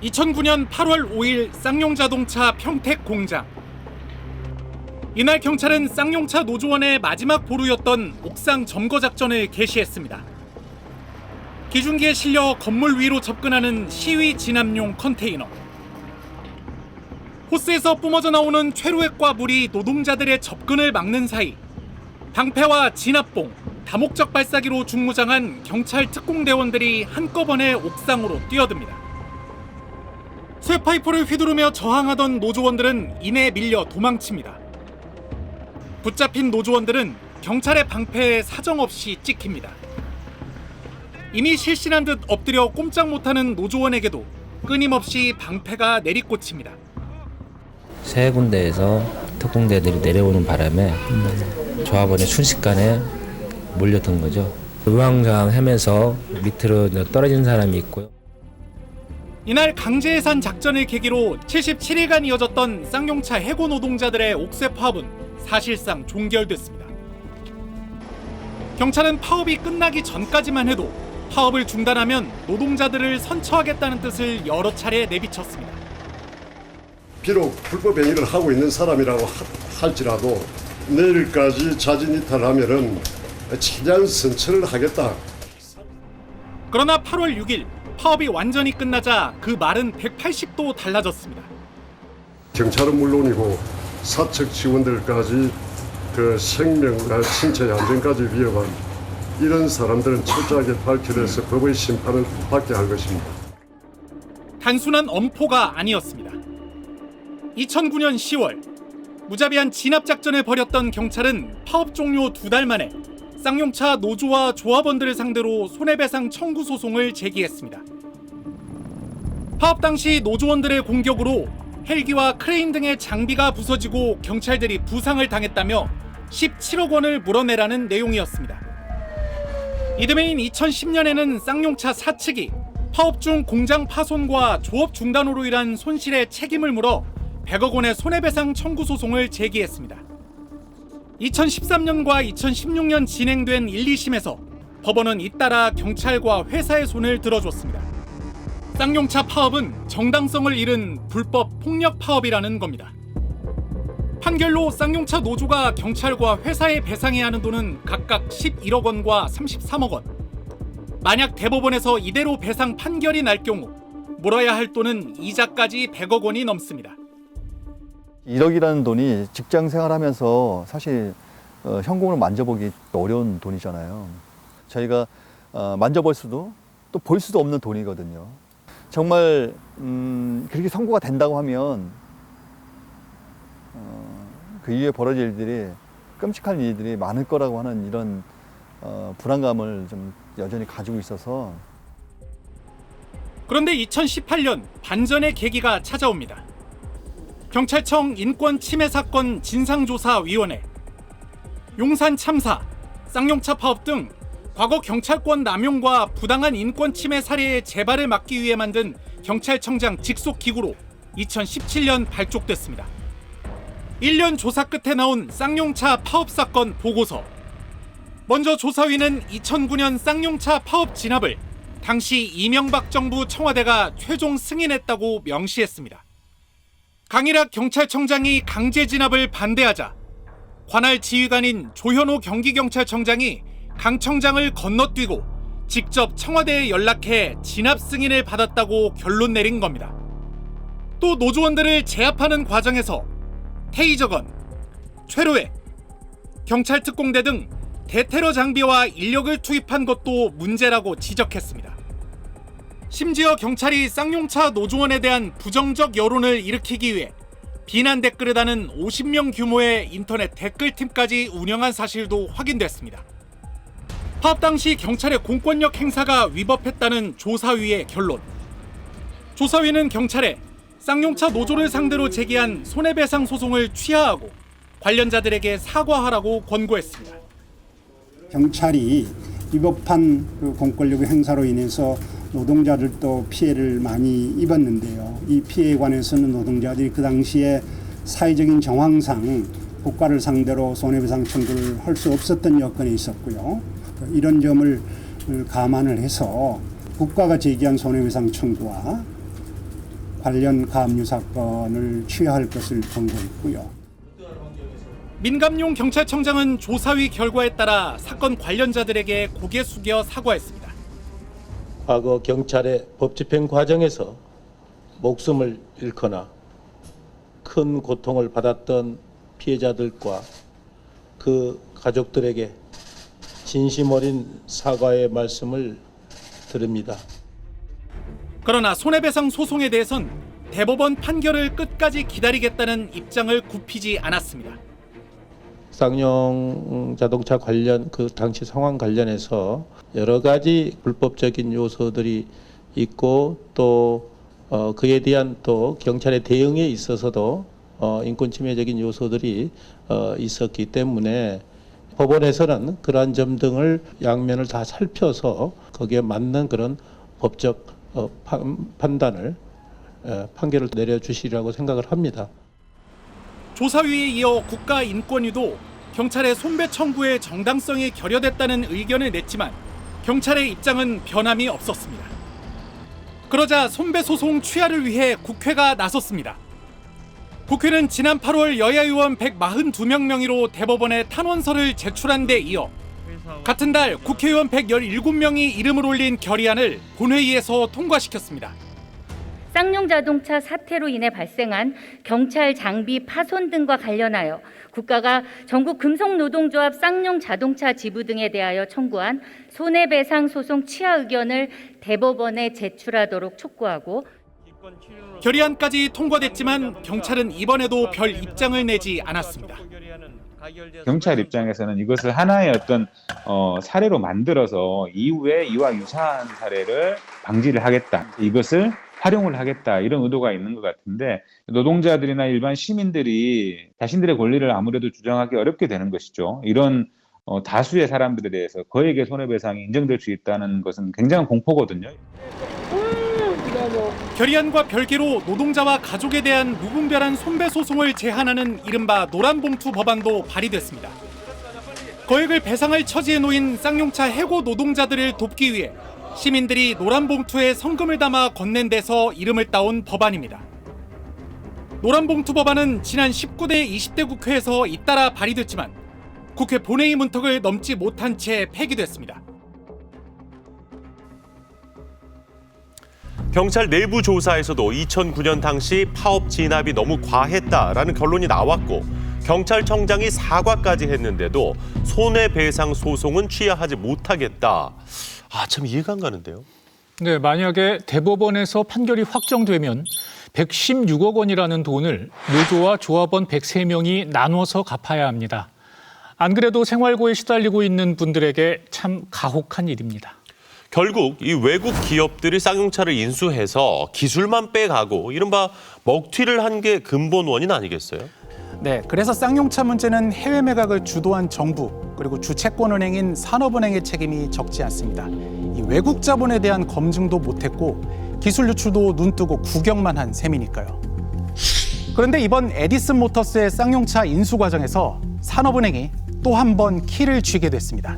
2009년 8월 5일 쌍용자동차 평택 공장. 이날 경찰은 쌍용차 노조원의 마지막 보루였던 옥상 점거 작전을 개시했습니다. 기중기에 실려 건물 위로 접근하는 시위 진압용 컨테이너. 호스에서 뿜어져 나오는 최루액과 물이 노동자들의 접근을 막는 사이 방패와 진압봉, 다목적 발사기로 중무장한 경찰 특공대원들이 한꺼번에 옥상으로 뛰어듭니다. 쇠파이프를 휘두르며 저항하던 노조원들은 이내 밀려 도망칩니다. 붙잡힌 노조원들은 경찰의 방패에 사정없이 찍힙니다. 이미 실신한 듯 엎드려 꼼짝 못하는 노조원에게도 끊임없이 방패가 내리꽂힙니다. 세 군데에서 특공대들이 내려오는 바람에 조합원이 순식간에 몰려든 거죠. 우왕좌왕하면서 밑으로 떨어진 사람이 있고요. 이날 강제해산 작전을 계기로 77일간 이어졌던 쌍용차 해고 노동자들의 옥새 파업은 사실상 종결됐습니다. 경찰은 파업이 끝나기 전까지만 해도 파업을 중단하면 노동자들을 선처하겠다는 뜻을 여러 차례 내비쳤습니다. 비록 불법 행위를 하고 있는 사람이라고 할지라도 내일까지 자진이탈하면은 최대한 선처를 하겠다. 그러나 8월 6일 파업이 완전히 끝나자 그 말은 180도 달라졌습니다. 경찰은 물론이고 사측 직원들까지 그 생명과 신체의 안전까지 위협한 이런 사람들은 철저하게 밝혀내서 법의 심판을 받게 할 것입니다. 단순한 엄포가 아니었습니다. 2009년 10월 무자비한 진압작전을 벌였던 경찰은 파업 종료 2달 만에 쌍용차 노조와 조합원들을 상대로 손해배상 청구 소송을 제기했습니다. 파업 당시 노조원들의 공격으로 헬기와 크레인 등의 장비가 부서지고 경찰들이 부상을 당했다며 17억 원을 물어내라는 내용이었습니다. 이듬해인 2010년에는 쌍용차 사측이 파업 중 공장 파손과 조업 중단으로 인한 손실의 책임을 물어 100억 원의 손해배상 청구 소송을 제기했습니다. 2013년과 2016년 진행된 1, 2심에서 법원은 잇따라 경찰과 회사의 손을 들어줬습니다. 쌍용차 파업은 정당성을 잃은 불법 폭력 파업이라는 겁니다. 판결로 쌍용차 노조가 경찰과 회사에 배상해야 하는 돈은 각각 11억 원과 33억 원. 만약 대법원에서 이대로 배상 판결이 날 경우 물어야 할 돈은 이자까지 100억 원이 넘습니다. 1억이라는 돈이 직장 생활하면서 사실 현금으로 만져보기 어려운 돈이잖아요. 저희가 만져볼 수도 또 볼 수도 없는 돈이거든요. 정말 그렇게 선고가 된다고 하면 그 이후에 벌어질 일들이 끔찍한 일들이 많을 거라고 하는 이런 불안감을 좀 여전히 가지고 있어서. 그런데 2018년 반전의 계기가 찾아옵니다. 경찰청 인권침해사건 진상조사위원회, 용산 참사, 쌍용차 파업 등 과거 경찰권 남용과 부당한 인권침해 사례의 재발을 막기 위해 만든 경찰청장 직속기구로 2017년 발족됐습니다. 1년 조사 끝에 나온 쌍용차 파업 사건 보고서. 먼저 조사위는 2009년 쌍용차 파업 진압을 당시 이명박 정부 청와대가 최종 승인했다고 명시했습니다. 강일학 경찰청장이 강제 진압을 반대하자 관할 지휘관인 조현호 경기경찰청장이 강 청장을 건너뛰고 직접 청와대에 연락해 진압 승인을 받았다고 결론 내린 겁니다. 또 노조원들을 제압하는 과정에서 테이저건, 최루액, 경찰 특공대 등 대테러 장비와 인력을 투입한 것도 문제라고 지적했습니다. 심지어 경찰이 쌍용차 노조원에 대한 부정적 여론을 일으키기 위해 비난 댓글을 다는 50명 규모의 인터넷 댓글팀까지 운영한 사실도 확인됐습니다. 파업 당시 경찰의 공권력 행사가 위법했다는 조사위의 결론. 조사위는 경찰에 쌍용차 노조를 상대로 제기한 손해배상 소송을 취하하고 관련자들에게 사과하라고 권고했습니다. 경찰이 위법한 그 공권력의 행사로 인해서 노동자들도 피해를 많이 입었는데요. 이 피해에 관해서는 노동자들이 그 당시에 사회적인 정황상 국가를 상대로 손해배상 청구를 할 수 없었던 여건이 있었고요. 이런 점을 감안을 해서 국가가 제기한 손해배상 청구와 관련 가압류 사건을 취하할 것을 권고했고요. 민감용 경찰청장은 조사위 결과에 따라 사건 관련자들에게 고개 숙여 사과했습니다. 과거 경찰의 법 집행 과정에서 목숨을 잃거나 큰 고통을 받았던 피해자들과 그 가족들에게 진심 어린 사과의 말씀을 드립니다. 그러나 손해배상 소송에 대해선 대법원 판결을 끝까지 기다리겠다는 입장을 굽히지 않았습니다. 쌍용 자동차 관련 그 당시 상황 관련해서 여러 가지 불법적인 요소들이 있고 또 그에 대한 또 경찰의 대응에 있어서도 인권 침해적인 요소들이 있었기 때문에 법원에서는 그러한 점 등을 양면을 다 살펴서 거기에 맞는 그런 법적 판단을 판결을 내려주시리라고 생각을 합니다. 조사위에 이어 국가인권위도 경찰의 손배 청구의 정당성이 결여됐다는 의견을 냈지만 경찰의 입장은 변함이 없었습니다. 그러자 손배 소송 취하를 위해 국회가 나섰습니다. 국회는 지난 8월 여야 의원 142명 명의로 대법원에 탄원서를 제출한 데 이어 같은 달 국회의원 117명이 이름을 올린 결의안을 본회의에서 통과시켰습니다. 쌍용 자동차 사태로 인해 발생한 경찰 장비 파손 등과 관련하여 국가가 전국 금속노동조합 쌍용 자동차 지부 등에 대하여 청구한 손해배상 소송 취하 의견을 대법원에 제출하도록 촉구하고 결의안까지 통과됐지만 경찰은 이번에도 별 입장을 내지 않았습니다. 경찰 입장에서는 이것을 하나의 어떤 사례로 만들어서 이후에 이와 유사한 사례를 방지를 하겠다. 이것을 활용을 하겠다. 이런 의도가 있는 것 같은데 노동자들이나 일반 시민들이 자신들의 권리를 아무래도 주장하기 어렵게 되는 것이죠. 이런 다수의 사람들에 대해서 거액의 손해배상이 인정될 수 있다는 것은 굉장한 공포거든요. 결의안과 별개로 노동자와 가족에 대한 무분별한 손배 소송을 제한하는 이른바 노란봉투 법안도 발의됐습니다. 거액을 배상할 처지에 놓인 쌍용차 해고 노동자들을 돕기 위해 시민들이 노란봉투에 성금을 담아 건넨 데서 이름을 따온 법안입니다. 노란봉투 법안은 지난 19대 20대 국회에서 잇따라 발의됐지만 국회 본회의 문턱을 넘지 못한 채 폐기됐습니다. 경찰 내부 조사에서도 2009년 당시 파업 진압이 너무 과했다라는 결론이 나왔고 경찰청장이 사과까지 했는데도 손해배상 소송은 취하하지 못하겠다. 참 이해가 안 가는데요. 네, 만약에 대법원에서 판결이 확정되면 116억 원이라는 돈을 노조와 조합원 103명이 나눠서 갚아야 합니다. 안 그래도 생활고에 시달리고 있는 분들에게 참 가혹한 일입니다. 결국 이 외국 기업들이 쌍용차를 인수해서 기술만 빼가고 이른바 먹튀를 한 게 근본 원인 아니겠어요? 네, 그래서 쌍용차 문제는 해외 매각을 주도한 정부 그리고 주채권은행인 산업은행의 책임이 적지 않습니다. 이 외국 자본에 대한 검증도 못했고 기술 유출도 눈뜨고 구경만 한 셈이니까요. 그런데 이번 에디슨 모터스의 쌍용차 인수 과정에서 산업은행이 또 한 번 키를 쥐게 됐습니다.